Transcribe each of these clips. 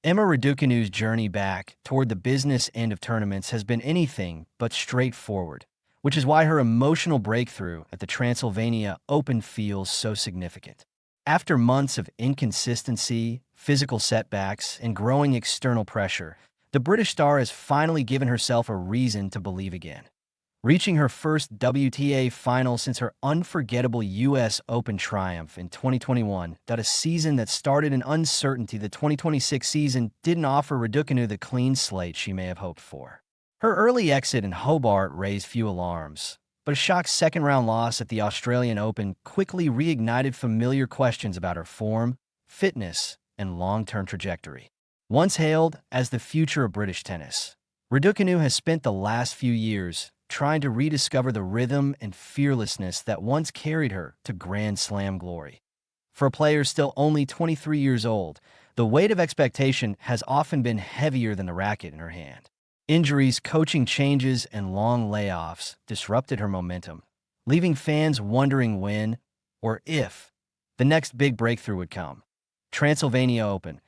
Emma Raducanu's journey back toward the business end of tournaments has been anything but straightforward, which is why her emotional breakthrough at the Transylvania Open feels so significant. After months of inconsistency, physical setbacks, and growing external pressure, the British star has finally given herself a reason to believe again. Reaching her first WTA final since her unforgettable U.S. Open triumph in 2021, a season that started in uncertainty. The 2026 season didn't offer Raducanu the clean slate she may have hoped for. Her early exit in Hobart raised few alarms, but a shock second-round loss at the Australian Open quickly reignited familiar questions about her form, fitness, and long-term trajectory. Once hailed as the future of British tennis, Raducanu has spent the last few years trying to rediscover the rhythm and fearlessness that once carried her to Grand Slam glory. For a player still only 23 years old, the weight of expectation has often been heavier than the racket in her hand. Injuries, coaching changes, and long layoffs disrupted her momentum, leaving fans wondering when, or if, the next big breakthrough would come. Transylvania Open,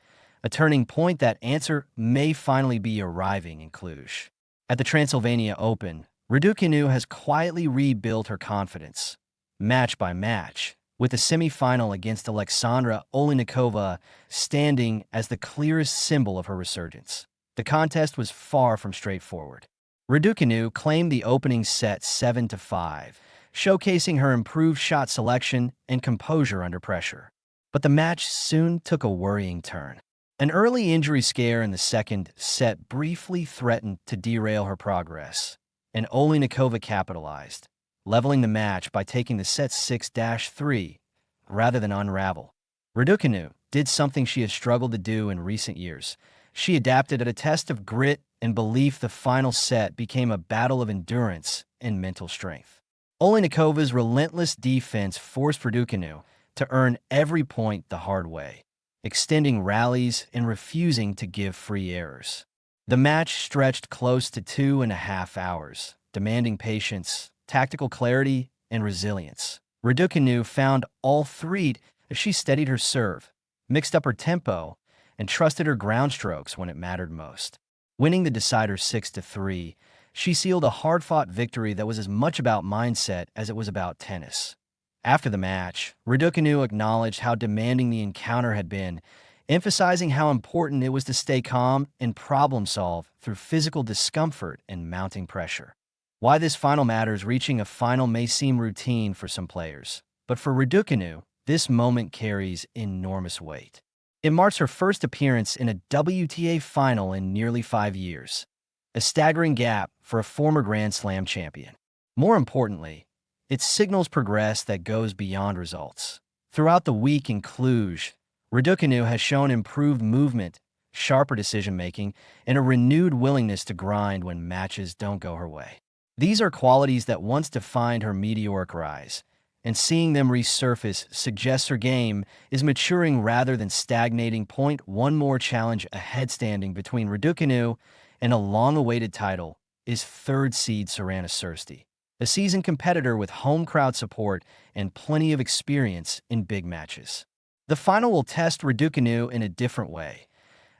a turning point. That answer may finally be arriving in Cluj. At the Transylvania Open, Raducanu has quietly rebuilt her confidence, match by match, with the semifinal against Oleksandra Oliynykova standing as the clearest symbol of her resurgence. The contest was far from straightforward. Raducanu claimed the opening set 7-5, showcasing her improved shot selection and composure under pressure. But the match soon took a worrying turn. An early injury scare in the second set briefly threatened to derail her progress, and Oliynykova capitalized, leveling the match by taking the set 6-3 rather than unravel. Raducanu did something she has struggled to do in recent years. She adapted at a test of grit and belief. The final set became a battle of endurance and mental strength. Olynykova's relentless defense forced Raducanu to earn every point the hard way, extending rallies and refusing to give free errors. The match stretched close to 2.5 hours, demanding patience, tactical clarity, and resilience. Raducanu found all three as she steadied her serve, mixed up her tempo, and trusted her ground strokes when it mattered most. Winning the decider 6-3, she sealed a hard-fought victory that was as much about mindset as it was about tennis. After the match, Raducanu acknowledged how demanding the encounter had been, emphasizing how important it was to stay calm and problem-solve through physical discomfort and mounting pressure. Why this final matters. Reaching a final may seem routine for some players, but for Raducanu, this moment carries enormous weight. It marks her first appearance in a WTA final in nearly 5 years, a staggering gap for a former Grand Slam champion. More importantly, it signals progress that goes beyond results. Throughout the week in Cluj, Raducanu has shown improved movement, sharper decision-making, and a renewed willingness to grind when matches don't go her way. These are qualities that once defined her meteoric rise, and seeing them resurface suggests her game is maturing rather than stagnating. One more challenge ahead. Standing between Raducanu and a long-awaited title is third seed Sorana Cîrstea, a seasoned competitor with home crowd support and plenty of experience in big matches. The final will test Raducanu in a different way,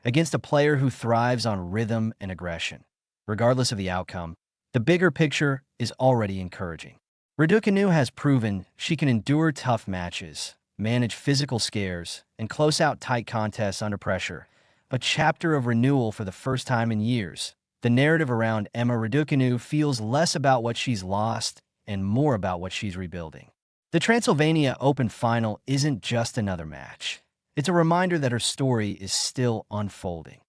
against a player who thrives on rhythm and aggression. Regardless of the outcome, the bigger picture is already encouraging. Raducanu has proven she can endure tough matches, manage physical scares, and close out tight contests under pressure, a chapter of renewal for the first time in years. The narrative around Emma Raducanu feels less about what she's lost and more about what she's rebuilding. The Transylvania Open final isn't just another match. It's a reminder that her story is still unfolding.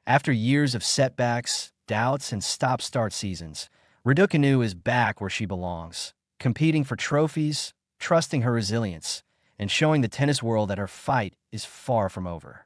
After years of setbacks, doubts, and stop-start seasons, Raducanu is back where she belongs, competing for trophies, trusting her resilience, and showing the tennis world that her fight is far from over.